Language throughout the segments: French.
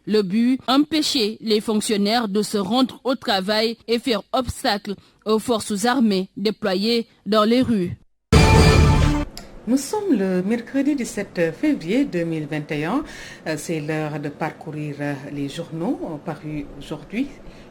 Le but, empêcher les fonctionnaires de se rendre au travail et faire obstacle aux forces armées déployées dans les rues. Nous sommes le mercredi 17 février 2021. C'est l'heure de parcourir les journaux parus aujourd'hui.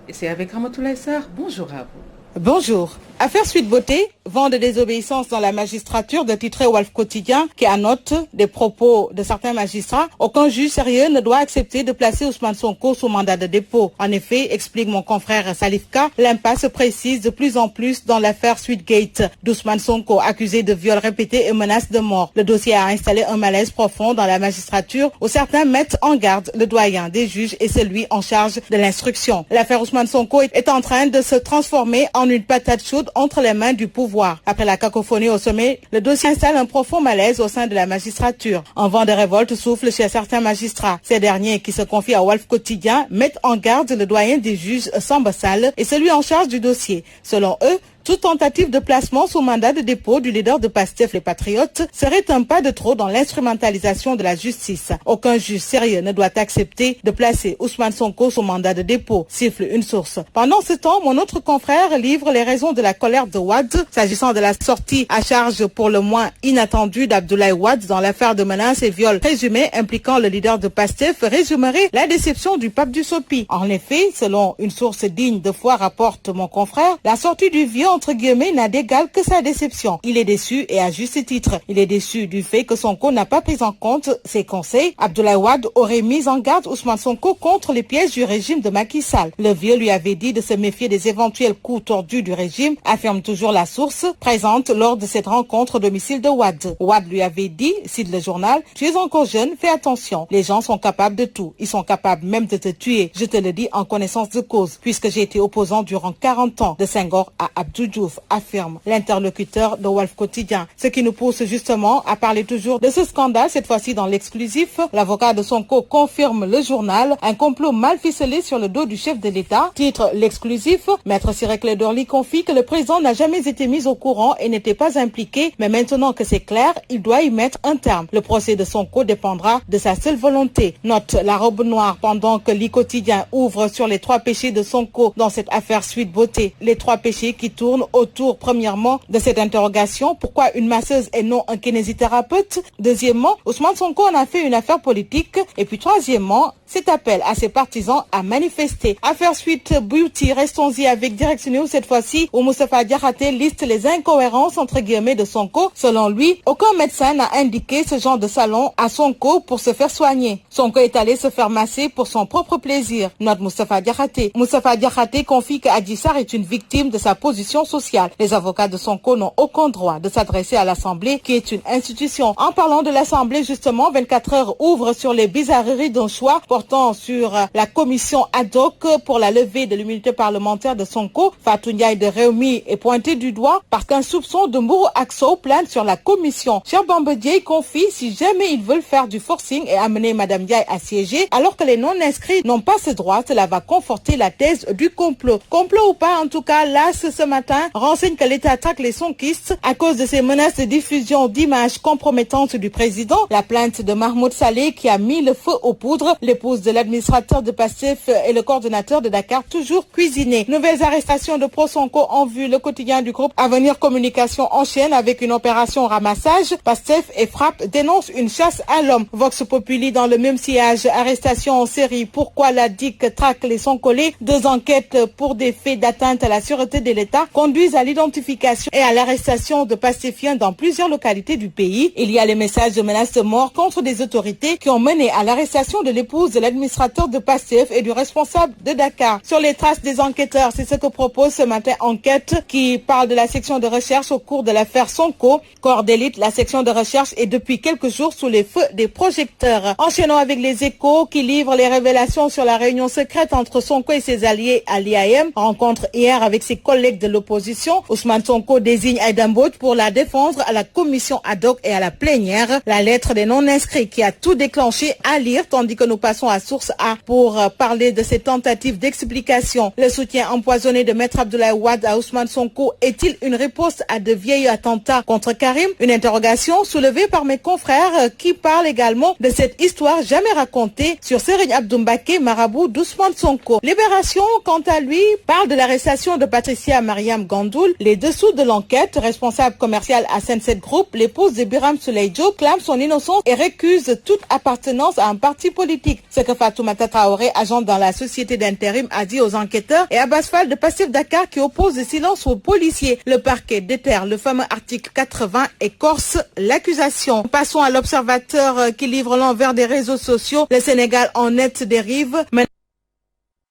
Et c'est avec Ramatoulaye Sarr. Bonjour à vous. Bonjour. Affaire Sweet Beauté, vent de désobéissance dans la magistrature de titré Walf Quotidien qui annote des propos de certains magistrats. Aucun juge sérieux ne doit accepter de placer Ousmane Sonko sous mandat de dépôt. En effet, explique mon confrère Salifka, l'impasse se précise de plus en plus dans l'affaire Sweetgate d'Ousmane Sonko, accusé de viols répétés et menaces de mort. Le dossier a installé un malaise profond dans la magistrature où certains mettent en garde le doyen des juges et celui en charge de l'instruction. L'affaire Ousmane Sonko est en train de se transformer en une patate chaude entre les mains du pouvoir. Après la cacophonie au sommet, le dossier installe un profond malaise au sein de la magistrature. Un vent de révolte souffle chez certains magistrats. Ces derniers, qui se confient à Walf Quotidien, mettent en garde le doyen des juges Samba Sall et celui en charge du dossier. Selon eux, toute tentative de placement sous mandat de dépôt du leader de Pastef les Patriotes serait un pas de trop dans l'instrumentalisation de la justice. Aucun juge sérieux ne doit accepter de placer Ousmane Sonko sous mandat de dépôt, siffle une source. Pendant ce temps, mon autre confrère livre les raisons de la colère de Wade, s'agissant de la sortie à charge pour le moins inattendue d'Abdoulaye Wade dans l'affaire de menaces et viols présumés impliquant le leader de Pastef, résumerait la déception du pape du Sopi. En effet, selon une source digne de foi, rapporte mon confrère, la sortie du vieux entre guillemets n'a d'égal que sa déception. Il est déçu et à juste titre. Il est déçu du fait que Sonko n'a pas pris en compte ses conseils. Abdoulaye Wade aurait mis en garde Ousmane Sonko contre les pièges du régime de Macky Sall. Le vieux lui avait dit de se méfier des éventuels coups tordus du régime, affirme toujours la source présente lors de cette rencontre au domicile de Wade. Wade lui avait dit, cite le journal, tu es encore jeune, fais attention. Les gens sont capables de tout. Ils sont capables même de te tuer. Je te le dis en connaissance de cause, puisque j'ai été opposant durant 40 ans de Senghor à Abdou Diouf, affirme l'interlocuteur de Walf Quotidien. Ce qui nous pousse justement à parler toujours de ce scandale, cette fois-ci dans l'exclusif. L'avocat de Sonko confirme le journal, un complot mal ficelé sur le dos du chef de l'État. Titre l'exclusif, Maître Ciré Clédor Ly confie que le président n'a jamais été mis au courant et n'était pas impliqué, mais maintenant que c'est clair, il doit y mettre un terme. Le procès de Sonko dépendra de sa seule volonté. Note la robe noire pendant que l'I Quotidien ouvre sur les 3 péchés de Sonko dans cette affaire Sweet Beauté. Les 3 péchés qui tournent autour, premièrement, de cette interrogation, pourquoi une masseuse et non un kinésithérapeute? Deuxièmement, Ousmane Sonko en a fait une affaire politique. Et puis troisièmement, cet appel à ses partisans à manifester. Affaire Sweet Beauty, restons-y avec Direct News cette fois-ci, où Moustapha Diakhaté liste les incohérences entre guillemets de Sonko. Selon lui, aucun médecin n'a indiqué ce genre de salon à Sonko pour se faire soigner. Sonko est allé se faire masser pour son propre plaisir. Note Moustapha Diakhaté. Moustapha Diakhaté confie que Adji Sarr est une victime de sa position sociale. Les avocats de Sonko n'ont aucun droit de s'adresser à l'Assemblée, qui est une institution. En parlant de l'Assemblée, justement, 24 heures ouvre sur les bizarreries d'un choix portant sur la commission ad hoc pour la levée de l'immunité parlementaire de Sonko. Fatou Ndiaye de Rewmi est pointé du doigt parce qu'un soupçon de Mourou Akso plane sur la commission. Cheikh Bamba Dièye confie si jamais ils veulent faire du forcing et amener Madame Ndiaye à siéger, alors que les non-inscrits n'ont pas ce droit, cela va conforter la thèse du complot. Complot ou pas, en tout cas, là, ce matin, renseigne que l'État attaque les sonkistes à cause de ces menaces de diffusion d'images compromettantes du président. La plainte de Mahmoud Saleh qui a mis le feu aux poudres, l'épouse de l'administrateur de Pastef et le coordonnateur de Dakar toujours cuisiné. Nouvelles arrestations de pro-Sonko en vue. Le quotidien du groupe Avenir Communication enchaîne avec une opération ramassage. Pastef et Frappe dénoncent une chasse à l'homme. Vox Populi dans le même sillage. Arrestation en série. Pourquoi la DIC traque les Sonkolais? 2 enquêtes pour des faits d'atteinte à la sûreté de l'État conduisent à l'identification et à l'arrestation de pastéfiens dans plusieurs localités du pays. Il y a les messages de menaces de mort contre des autorités qui ont mené à l'arrestation de l'épouse de l'administrateur de Pastef et du responsable de Dakar. Sur les traces des enquêteurs, c'est ce que propose ce matin Enquête qui parle de la section de recherche au cours de l'affaire Sonko. Corps d'élite, la section de recherche est depuis quelques jours sous les feux des projecteurs. Enchaînons avec les Échos qui livrent les révélations sur la réunion secrète entre Sonko et ses alliés à l'IAM. Rencontre hier avec ses collègues de l'opposition l'opposition. Ousmane Sonko désigne Aïda Mbodj pour la défendre à la commission ad hoc et à la plénière. La lettre des non-inscrits qui a tout déclenché à lire, tandis que nous passons à source A pour parler de ces tentatives d'explication. Le soutien empoisonné de Maître Abdoulaye Wade à Ousmane Sonko est-il une réponse à de vieilles attentats contre Karim? Une interrogation soulevée par mes confrères qui parlent également de cette histoire jamais racontée sur Serigne Abdou Mbacké, marabout d'Ousmane Sonko. Libération, quant à lui, parle de l'arrestation de Patricia Mariam Gandoul. Les dessous de l'enquête, responsable commercial à Sunset Group, l'épouse de Birame Souleye Diop clame son innocence et récuse toute appartenance à un parti politique. Ce que Fatoumata Traoré, agente dans la société d'intérim, a dit aux enquêteurs, et Abbas Fall de Pastef Dakar qui oppose le silence aux policiers. Le parquet déterre le fameux article 80 et corse l'accusation. Passons à l'Observateur qui livre l'envers des réseaux sociaux. Le Sénégal en nette dérive.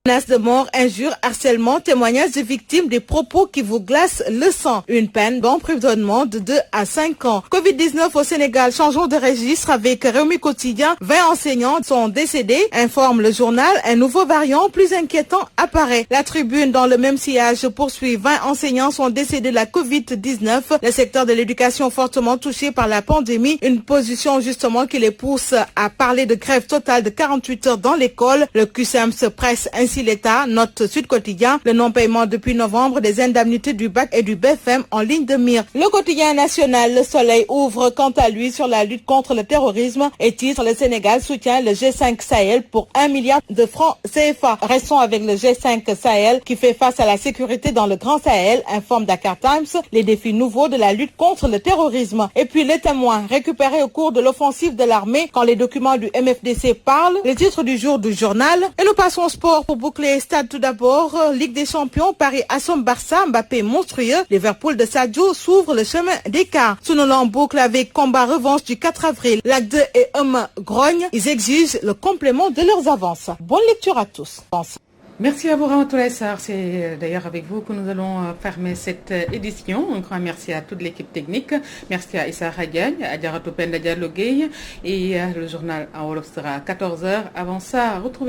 Menaces de mort, injures, harcèlement, témoignages de victimes, des propos qui vous glacent le sang. Une peine d'emprisonnement de 2 à 5 ans. Covid-19 au Sénégal, changeons de registre avec Rewmi Quotidien. 20 enseignants sont décédés, informe le journal. Un nouveau variant plus inquiétant apparaît. La Tribune, dans le même sillage, poursuit. 20 enseignants sont décédés de la Covid-19. Le secteur de l'éducation fortement touché par la pandémie. Une position justement qui les pousse à parler de grève totale de 48 heures dans l'école. Le QSEM se presse ainsi l'État, note Sud Quotidien, le non-paiement depuis novembre des indemnités du BAC et du BFM en ligne de mire. Le quotidien national, Le Soleil, ouvre quant à lui sur la lutte contre le terrorisme et titre le Sénégal soutient le G5 Sahel pour 1 milliard de francs CFA. Restons avec le G5 Sahel qui fait face à la sécurité dans le Grand Sahel, informe Dakar Times, les défis nouveaux de la lutte contre le terrorisme. Et puis les témoins récupérés au cours de l'offensive de l'armée quand les documents du MFDC parlent, le titre du jour du journal. Et nous passons au sport pour boucler stade tout d'abord. Ligue des champions, Paris assomme Barça, Mbappé monstrueux. Liverpool de Sadio s'ouvre le chemin des quarts. Sunderland boucle avec combat revanche du 4 avril. Lac 2 et grognent. Ils exigent le complément de leurs avances. Bonne lecture à tous. Merci à vous, Ramatoulaye Sarr. C'est d'ailleurs avec vous que nous allons fermer cette édition. Un grand merci à toute l'équipe technique. Merci à Issa Radiagne, à Diaratou Penda Diallo Gueye et le journal en Wolof sera à 14h. Avant ça, retrouvez